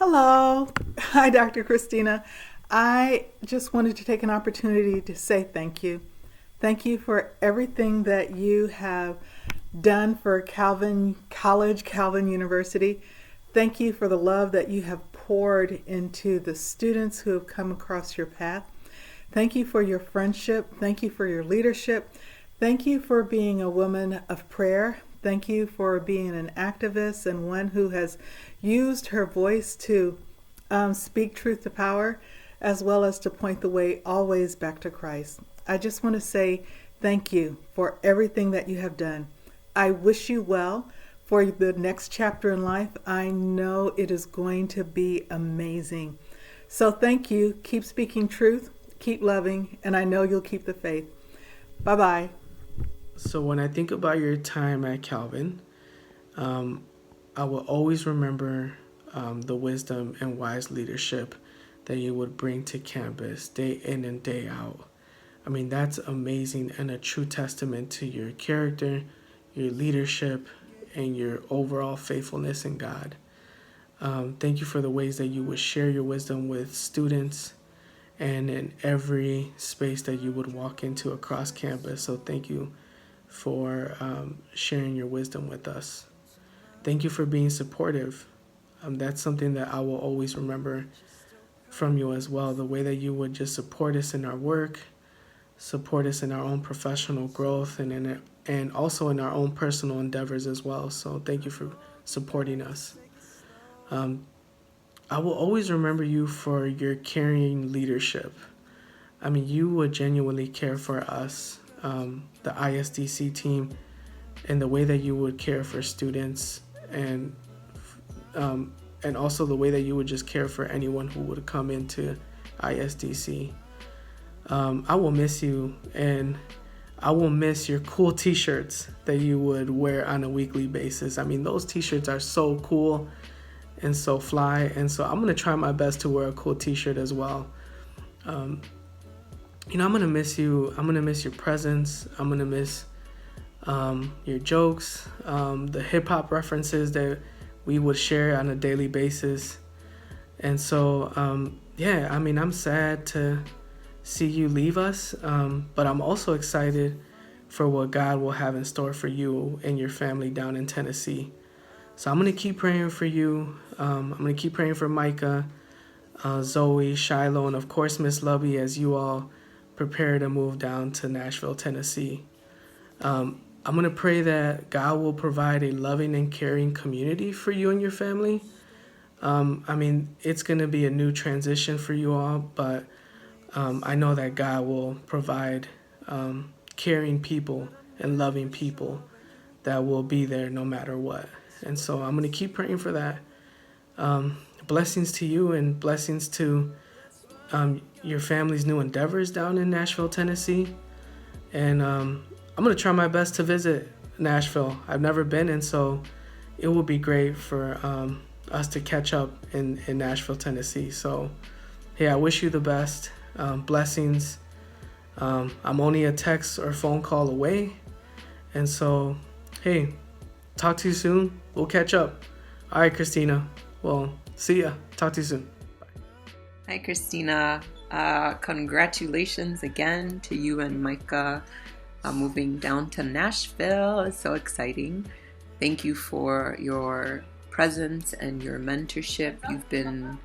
Hello. Hi, Dr. Christina. I just wanted to take an opportunity to say thank you. Thank you for everything that you have done for Calvin College, Calvin University. Thank you for the love that you have poured into the students who have come across your path. Thank you for your friendship. Thank you for your leadership. Thank you for being a woman of prayer. Thank you for being an activist and one who has used her voice to speak truth to power, as well as to point the way always back to Christ. I just want to say thank you for everything that you have done. I wish you well for the next chapter in life. I know it is going to be amazing. So thank you. Keep speaking truth, keep loving, and I know you'll keep the faith. Bye-bye. So when I think about your time at Calvin, I will always remember the wisdom and wise leadership that you would bring to campus day in and day out. I mean, that's amazing and a true testament to your character, your leadership, and your overall faithfulness in God. Thank you for the ways that you would share your wisdom with students and in every space that you would walk into across campus. So thank you for sharing your wisdom with us. Thank you for being supportive. That's something that I will always remember from you as well. The way that you would just support us in our work, support us in our own professional growth, and also in our own personal endeavors as well. So thank you for supporting us. I will always remember you for your caring leadership. I mean, you would genuinely care for us, the ISDC team, and the way that you would care for students, and also the way that you would just care for anyone who would come into ISDC. I will miss you, and I will miss your cool t-shirts that you would wear on a weekly basis. I mean, those t-shirts are so cool and so fly, and so I'm going to try my best to wear a cool t-shirt as well. I'm going to miss you. I'm going to miss your presence. I'm going to miss your jokes, the hip-hop references that we would share on a daily basis. And so, I'm sad to see you leave us, but I'm also excited for what God will have in store for you and your family down in Tennessee. So I'm going to keep praying for you. I'm going to keep praying for Micah, Zoe, Shiloh, and of course Miss Lubby as you all prepare to move down to Nashville, Tennessee. I'm going to pray that God will provide a loving and caring community for you and your family. It's going to be a new transition for you all, but I know that God will provide caring people and loving people that will be there no matter what. And so I'm going to keep praying for that. Blessings to you and blessings to your family's new endeavors down in Nashville, Tennessee. And I'm going to try my best to visit Nashville. I've never been, and so it will be great for us to catch up in Nashville, Tennessee. So, hey, I wish you the best. Blessings. I'm only a text or phone call away. And so, hey, talk to you soon. We'll catch up. All right, Christina. Well, see ya. Talk to you soon. Hi, Christina. Congratulations again to you and Micah moving down to Nashville. It's so exciting. Thank you for your presence and your mentorship. You've been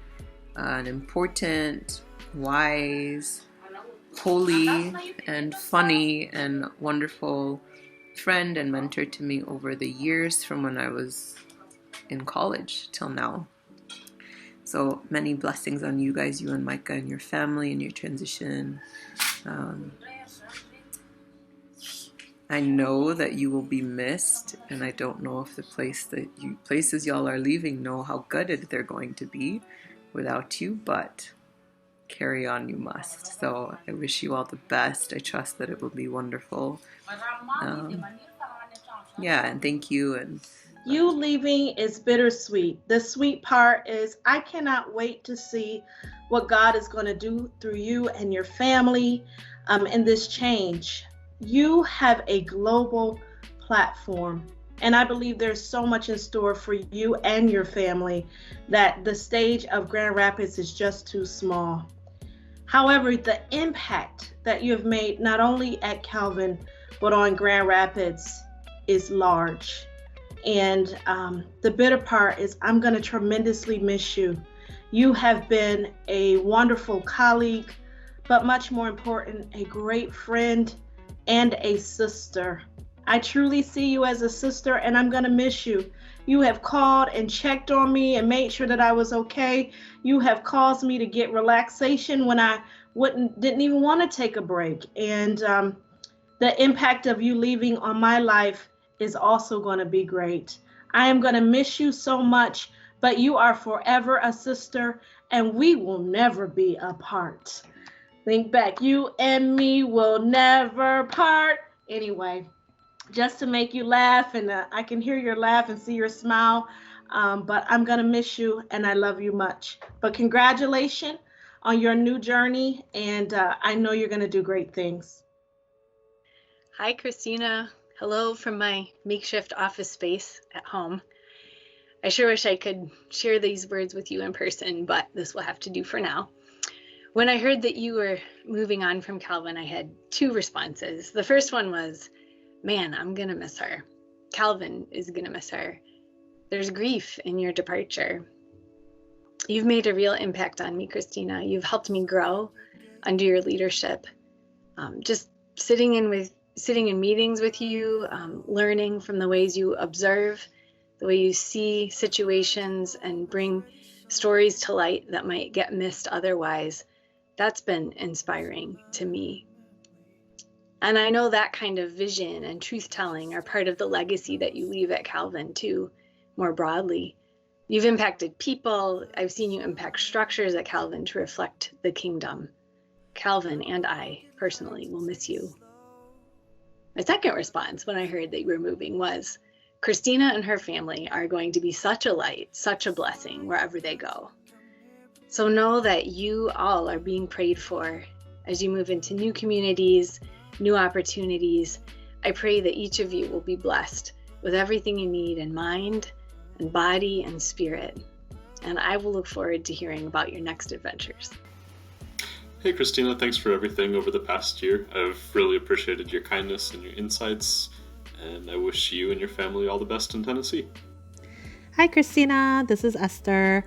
an important, wise, holy, and funny and wonderful friend and mentor to me over the years from when I was in college till now. So many blessings on you guys, you and Micah and your family and your transition. I know that you will be missed, and I don't know if the places y'all are leaving know how gutted they're going to be without you, but carry on you must. So I wish you all the best. I trust that it will be wonderful. And thank you. And you leaving is bittersweet. The sweet part is I cannot wait to see what God is going to do through you and your family in this change. You have a global platform And I believe there's so much in store for you and your family that the stage of Grand Rapids is just too small. However, the impact that you have made not only at Calvin, but on Grand Rapids is large. And the bitter part is I'm going to tremendously miss you. You have been a wonderful colleague, but much more important, a great friend and a sister. I truly see you as a sister, and I'm going to miss you. You have called and checked on me and made sure that I was okay. You have caused me to get relaxation when I didn't even want to take a break. And the impact of you leaving on my life is also going to be great. I am going to miss you so much, but you are forever a sister, and we will never be apart. Think back, you and me will never part. Anyway, just to make you laugh, and I can hear your laugh and see your smile, but I'm going to miss you, and I love you much. But congratulations on your new journey, and I know you're going to do great things. Hi, Christina. Hello from my makeshift office space at home. I sure wish I could share these words with you in person, but this will have to do for now. When I heard that you were moving on from Calvin, I had two responses. The first one was, man, I'm going to miss her. Calvin is going to miss her. There's grief in your departure. You've made a real impact on me, Christina. You've helped me grow under your leadership. Just sitting in meetings with you, learning from the ways you observe, the way you see situations and bring stories to light that might get missed otherwise. That's been inspiring to me. And I know that kind of vision and truth-telling are part of the legacy that you leave at Calvin too, more broadly. You've impacted people. I've seen you impact structures at Calvin to reflect the kingdom. Calvin and I personally will miss you. My second response when I heard that you were moving was, Christina and her family are going to be such a light, such a blessing wherever they go. So know that you all are being prayed for as you move into new communities, new opportunities. I pray that each of you will be blessed with everything you need in mind and body and spirit. And I will look forward to hearing about your next adventures. Hey Christina, thanks for everything over the past year. I've really appreciated your kindness and your insights, and I wish you and your family all the best in Tennessee. Hi Christina, this is Esther.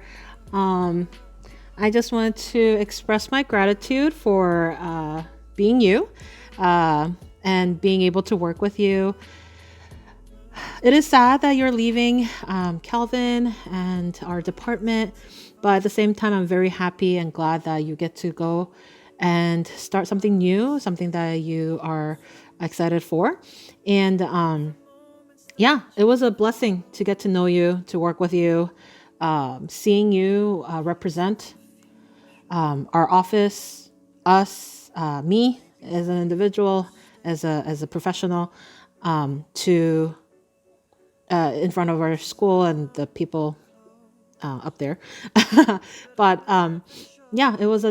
I just wanted to express my gratitude for being you and being able to work with you. It is sad that you're leaving Calvin and our department, but at the same time, I'm very happy and glad that you get to go and start something new, something that you are excited for. And yeah, it was a blessing to get to know you, to work with you, seeing you represent our office, us, me as an individual, as a professional, to in front of our school and the people up there. But yeah, it was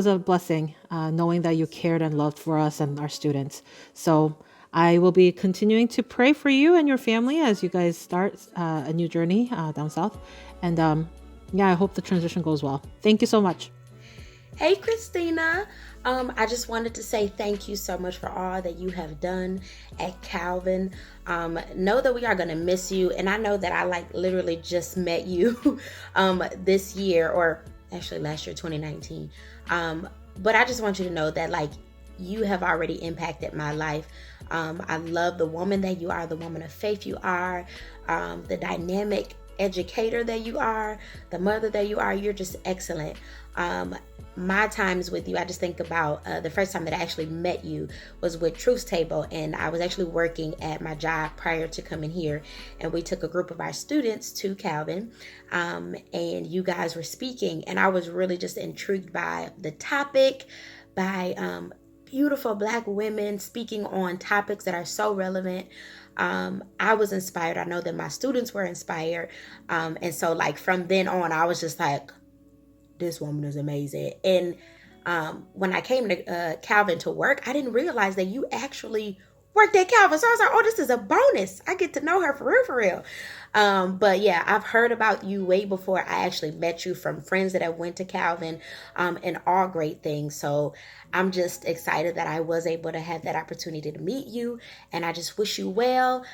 a blessing knowing that you cared and loved for us and our students. So I will be continuing to pray for you and your family as you guys start a new journey down south. And yeah, I hope the transition goes well. Thank you so much. Hey, Christina. I just wanted to say thank you so much for all that you have done at Calvin. Know that we are going to miss you. And I know that I literally just met you this year, or actually last year, 2019. But I just want you to know that you have already impacted my life. I love the woman that you are, the woman of faith you are, the dynamic educator that you are, the mother that you are. You're just excellent. My times with you, I just think about the first time that I actually met you was with Truth Table, and I was actually working at my job prior to coming here, and we took a group of our students to Calvin, and you guys were speaking, and I was really just intrigued by the topic, by beautiful Black women speaking on topics that are so relevant. I was inspired. I know that my students were inspired, and so from then on, I was just like, this woman is amazing. And when I came to Calvin to work, I didn't realize that you actually worked at Calvin. So I was like, oh, this is a bonus. I get to know her for real. But yeah, I've heard about you way before I actually met you, from friends that have went to Calvin, and all great things. So I'm just excited that I was able to have that opportunity to meet you. And I just wish you well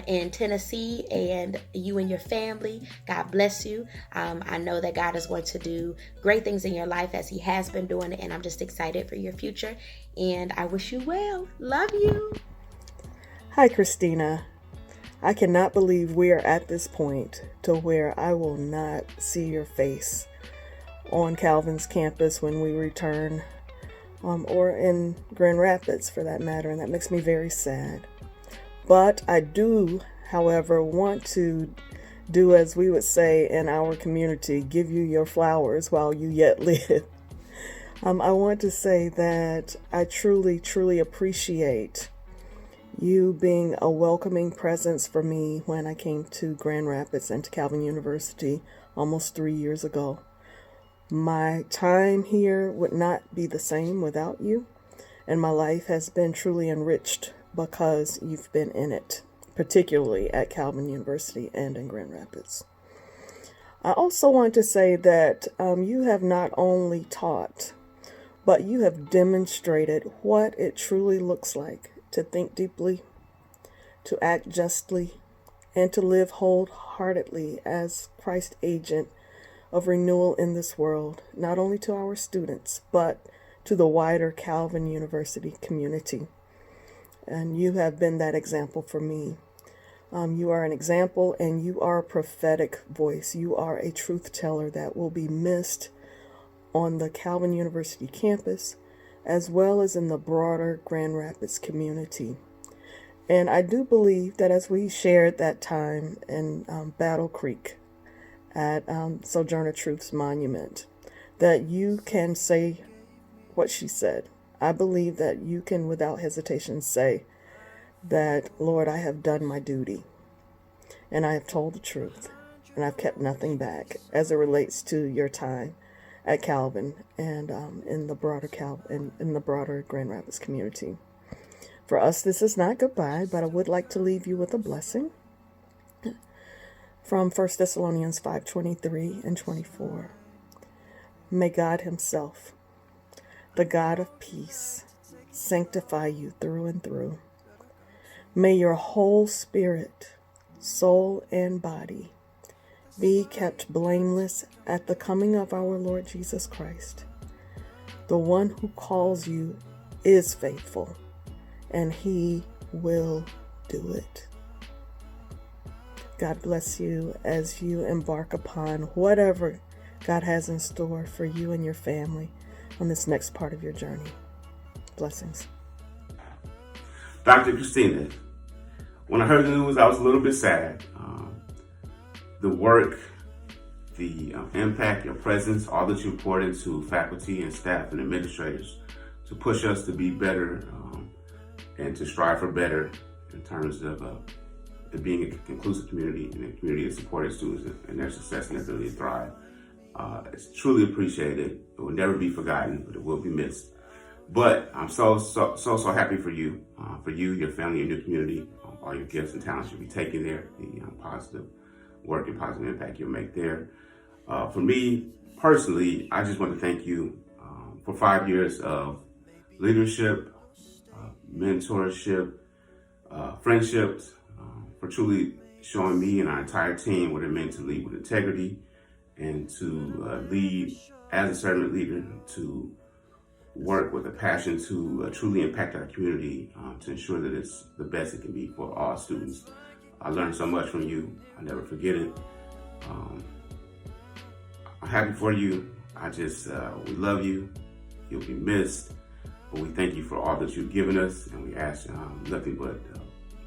in Tennessee, and you and your family. God bless you. I know that God is going to do great things in your life as he has been doing it. And I'm just excited for your future. And I wish you well. Love you. Hi, Christina. I cannot believe we are at this point to where I will not see your face on Calvin's campus when we return, or in Grand Rapids for that matter, and that makes me very sad. But I do, however, want to do as we would say in our community, give you your flowers while you yet live. I want to say that I truly, truly appreciate you being a welcoming presence for me when I came to Grand Rapids and to Calvin University almost 3 years ago. My time here would not be the same without you, and my life has been truly enriched because you've been in it, particularly at Calvin University and in Grand Rapids. I also want to say that you have not only taught, but you have demonstrated what it truly looks like to think deeply, to act justly, and to live wholeheartedly as Christ's agent of renewal in this world, not only to our students, but to the wider Calvin University community. And you have been that example for me. You are an example, and you are a prophetic voice. You are a truth teller that will be missed on the Calvin University campus, as well as in the broader Grand Rapids community. And I do believe that as we shared that time in Battle Creek at Sojourner Truth's monument, that you can say what she said. I believe that you can without hesitation say that, Lord, I have done my duty, and I have told the truth, and I've kept nothing back as it relates to your time at Calvin and in the broader Grand Rapids community. For us, this is not goodbye, but I would like to leave you with a blessing from 1 Thessalonians 5:23 and 24. May God himself, the God of peace, sanctify you through and through. May your whole spirit, soul, and body be kept blameless at the coming of our Lord Jesus Christ. The one who calls you is faithful, and he will do it. God bless you as you embark upon whatever God has in store for you and your family on this next part of your journey. Blessings. Dr. Christina, when I heard the news, I was a little bit sad. The work, the impact, your presence, all that you poured into faculty and staff and administrators to push us to be better and to strive for better in terms of being a inclusive community and a community that supported students and their success and their ability to thrive. It's truly appreciated. It will never be forgotten, but it will be missed. But I'm so happy for you, your family, and your community. All your gifts and talents you'll be taking there, the positive work and positive impact you'll make there. For me, personally, I just want to thank you for 5 years of leadership, mentorship, friendships, for truly showing me and our entire team what it meant to lead with integrity and to lead as a servant leader, to work with a passion to truly impact our community, to ensure that it's the best it can be for all students. I learned so much from you. I never forget it. I'm happy for you. We love you. You'll be missed. But we thank you for all that you've given us, and we ask nothing but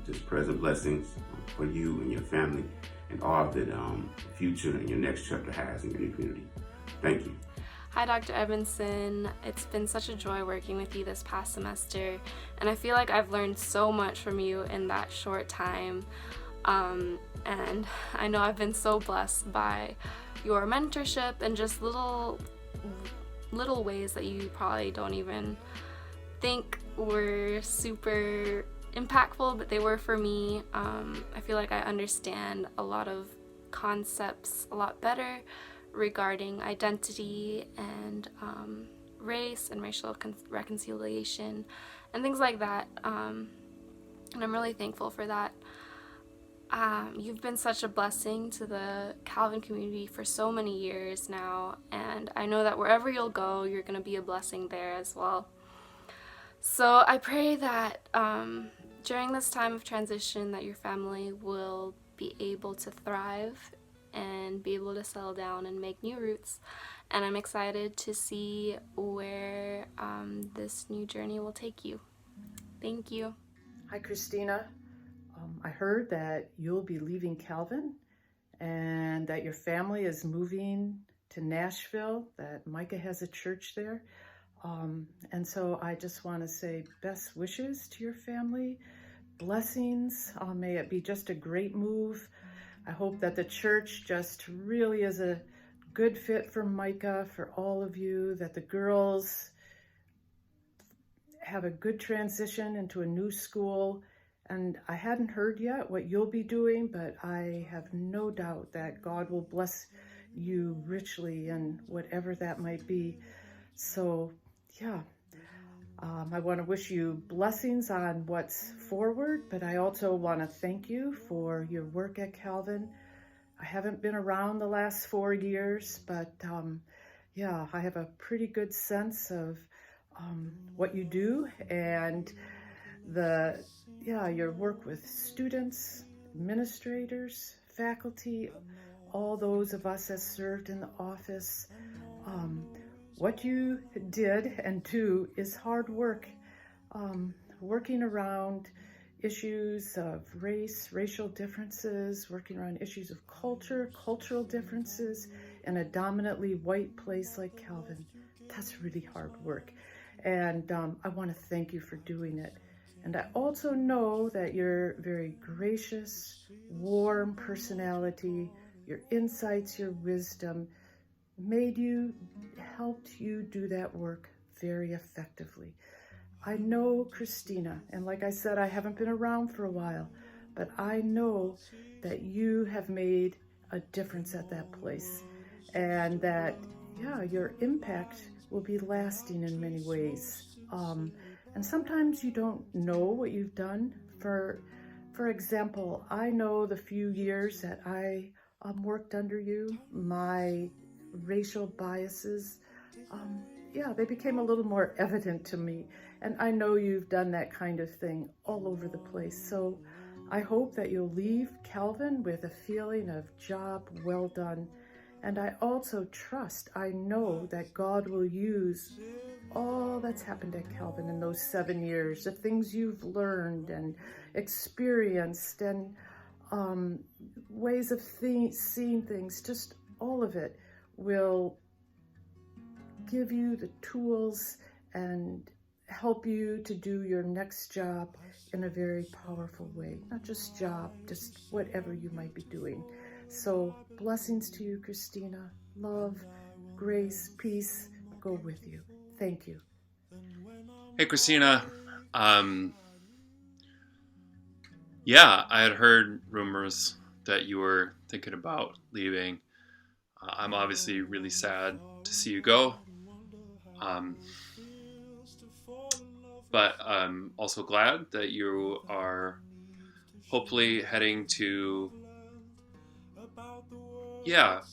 just present blessings for you and your family and all that future and your next chapter has in your new community. Thank you. Hi, Dr. Edmondson. It's been such a joy working with you this past semester, and I feel like I've learned so much from you in that short time. And I know I've been so blessed by your mentorship and just little ways that you probably don't even think were super impactful, but they were for me. I feel like I understand a lot of concepts a lot better regarding identity and race and racial reconciliation and things like that. And I'm really thankful for that. You've been such a blessing to the Calvin community for so many years now, and I know that wherever you'll go, you're going to be a blessing there as well. So I pray that during this time of transition that your family will be able to thrive and be able to settle down and make new roots. And I'm excited to see where this new journey will take you. Thank you. Hi, Christina. I heard that you'll be leaving Calvin and that your family is moving to Nashville, that Micah has a church there. And so I just want to say best wishes to your family, blessings. May it be just a great move. I hope that the church just really is a good fit for Micah, for all of you, that the girls have a good transition into a new school. And I hadn't heard yet what you'll be doing, but I have no doubt that God will bless you richly in whatever that might be. So, yeah, I want to wish you blessings on what's forward, but I also want to thank you for your work at Calvin. I haven't been around the last 4 years, but yeah, I have a pretty good sense of what you do and your work with students, administrators, faculty, all those of us that served in the office. What you did and do is hard work, working around issues of race, racial differences, working around issues of culture, cultural differences in a dominantly white place like Calvin. That's really hard work. And I want to thank you for doing it. And I also know that your very gracious, warm personality, your insights, your wisdom helped you do that work very effectively. I know Christina, and like I said, I haven't been around for a while, but I know that you have made a difference at that place, and that, your impact will be lasting in many ways. And sometimes you don't know what you've done. For example, I know the few years that I worked under you, my racial biases, they became a little more evident to me. And I know you've done that kind of thing all over the place. So I hope that you'll leave Calvin with a feeling of job well done. And I also I know that God will use all that's happened at Calvin in those 7 years, the things you've learned and experienced and ways of seeing things, just all of it will give you the tools and help you to do your next job in a very powerful way. Not just job, just whatever you might be doing. So blessings to you, Christina. Love, grace, peace go with you. Thank you. Hey, Christina. I had heard rumors that you were thinking about leaving. I'm obviously really sad to see you go. But I'm also glad that you are hopefully heading to,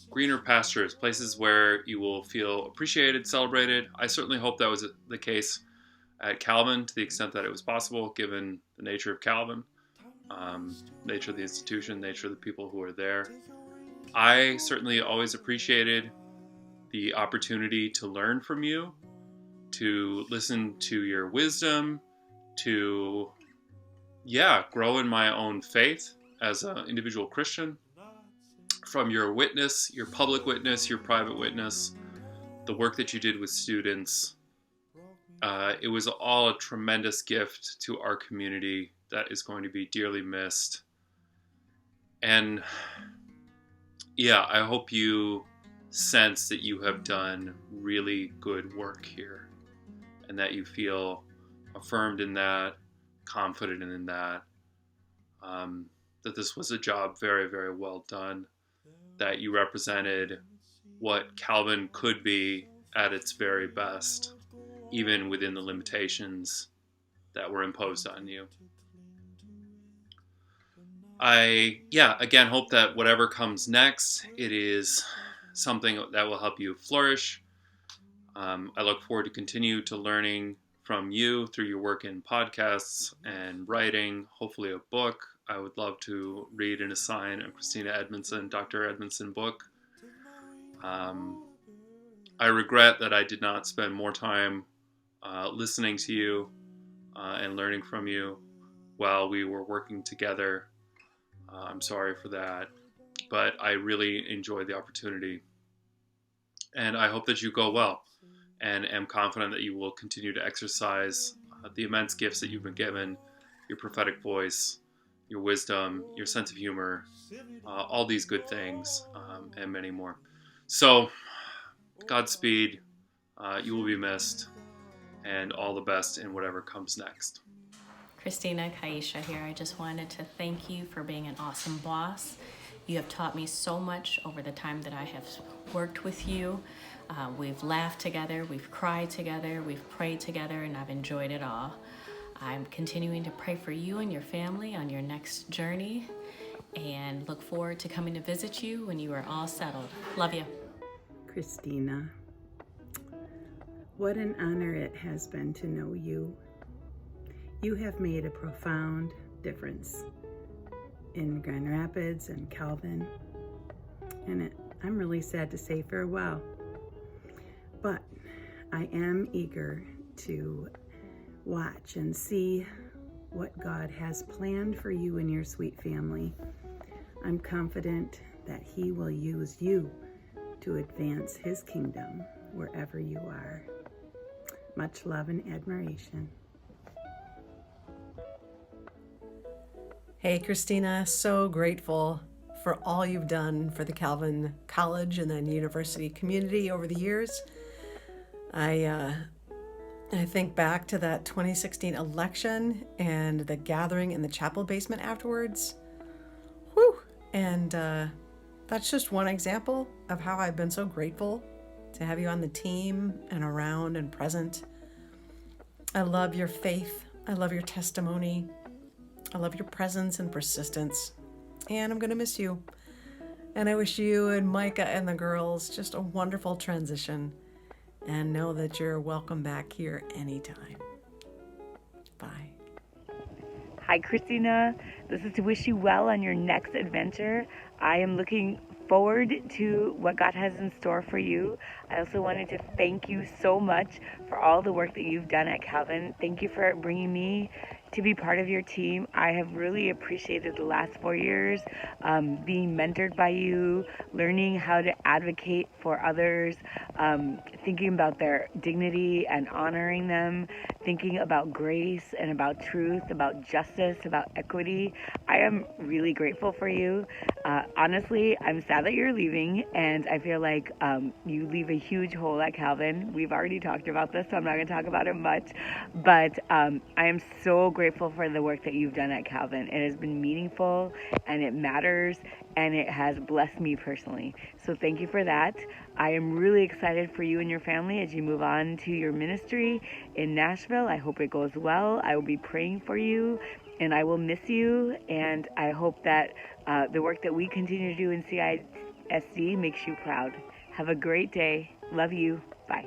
greener pastures, places where you will feel appreciated, celebrated. I certainly hope that was the case at Calvin to the extent that it was possible, given the nature of Calvin, nature of the institution, nature of the people who are there. I certainly always appreciated the opportunity to learn from you, to listen to your wisdom, to, grow in my own faith as an individual Christian. From your witness, your public witness, your private witness, the work that you did with students, it was all a tremendous gift to our community that is going to be dearly missed. And I hope you sense that you have done really good work here and that you feel affirmed in that, confident in that, that this was a job very, very well done, that you represented what Calvin could be at its very best, even within the limitations that were imposed on you. I, again, hope that whatever comes next, it is something that will help you flourish. I look forward to continue to learning from you through your work in podcasts and writing, hopefully a book. I would love to read and assign a Christina Edmondson, Dr. Edmondson book. I regret that I did not spend more time listening to you and learning from you while we were working together. I'm sorry for that, but I really enjoyed the opportunity. And I hope that you go well, and am confident that you will continue to exercise the immense gifts that you've been given, your prophetic voice, your wisdom, your sense of humor, all these good things, and many more. So, Godspeed, you will be missed, and all the best in whatever comes next. Christina, Kaisha here. I just wanted to thank you for being an awesome boss. You have taught me so much over the time that I have worked with you. We've laughed together, we've cried together, we've prayed together, and I've enjoyed it all. I'm continuing to pray for you and your family on your next journey, and look forward to coming to visit you when you are all settled. Love you. Christina, what an honor it has been to know you. You have made a profound difference in Grand Rapids and Calvin, and I'm really sad to say farewell. But I am eager to watch and see what God has planned for you and your sweet family. I'm confident that He will use you to advance His kingdom wherever you are. Much love and admiration. Hey, Christina, so grateful for all you've done for the Calvin College and then university community over the years. I think back to that 2016 election and the gathering in the chapel basement afterwards. Whew! And that's just one example of how I've been so grateful to have you on the team and around and present. I love your faith. I love your testimony. I love your presence and persistence, and I'm going to miss you. And I wish you and Micah and the girls just a wonderful transition, and know that you're welcome back here anytime. Bye. Hi, Christina. This is to wish you well on your next adventure. I am looking forward to what God has in store for you. I also wanted to thank you so much for all the work that you've done at Calvin. Thank you for bringing me to be part of your team. I have really appreciated the last 4 years, being mentored by you, learning how to advocate for others, thinking about their dignity and honoring them, thinking about grace and about truth, about justice, about equity. I am really grateful for you. Honestly, I'm sad that you're leaving, and I feel like you leave a huge hole at Calvin. We've already talked about this, so I'm not going to talk about it much, but I am so grateful for the work that you've done at Calvin. It has been meaningful, and it matters, and it has blessed me personally. So thank you for that. I am really excited for you and your family as you move on to your ministry in Nashville. I hope it goes well. I will be praying for you, and I will miss you, and I hope that the work that we continue to do in CISD makes you proud. Have a great day. Love you. Bye.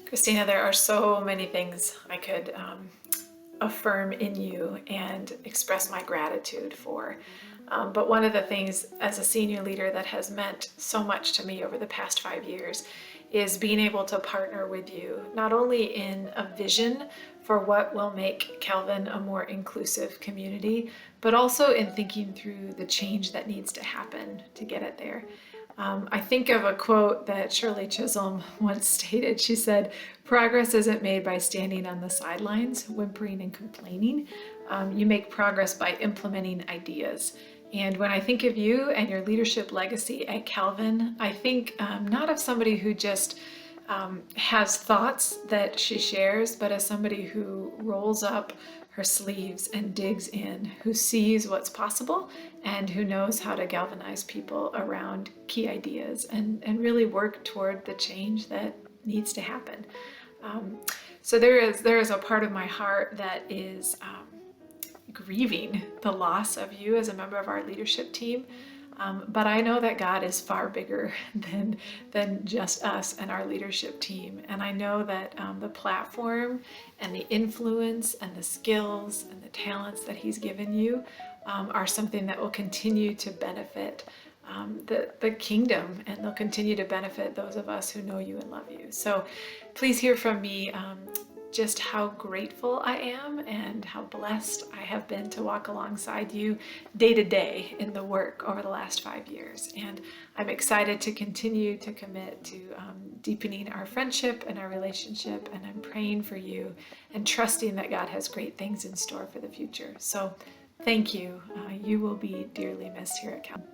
Christina, there are so many things I could affirm in you and express my gratitude for. But one of the things as a senior leader that has meant so much to me over the past 5 years is being able to partner with you, not only in a vision for what will make Calvin a more inclusive community, but also in thinking through the change that needs to happen to get it there. I think of a quote that Shirley Chisholm once stated. She said, "Progress isn't made by standing on the sidelines, whimpering and complaining. You make progress by implementing ideas." And when I think of you and your leadership legacy at Calvin, I think not of somebody who just has thoughts that she shares, but as somebody who rolls up her sleeves and digs in, who sees what's possible and who knows how to galvanize people around key ideas and really work toward the change that needs to happen. So there is a part of my heart that is grieving the loss of you as a member of our leadership team. But I know that God is far bigger than just us and our leadership team. And I know that the platform and the influence and the skills and the talents that He's given you are something that will continue to benefit the kingdom, and they'll continue to benefit those of us who know you and love you. So please hear from me just how grateful I am and how blessed I have been to walk alongside you day to day in the work over the last 5 years. And I'm excited to continue to commit to deepening our friendship and our relationship. And I'm praying for you and trusting that God has great things in store for the future. So thank you. You will be dearly missed here at Calvary.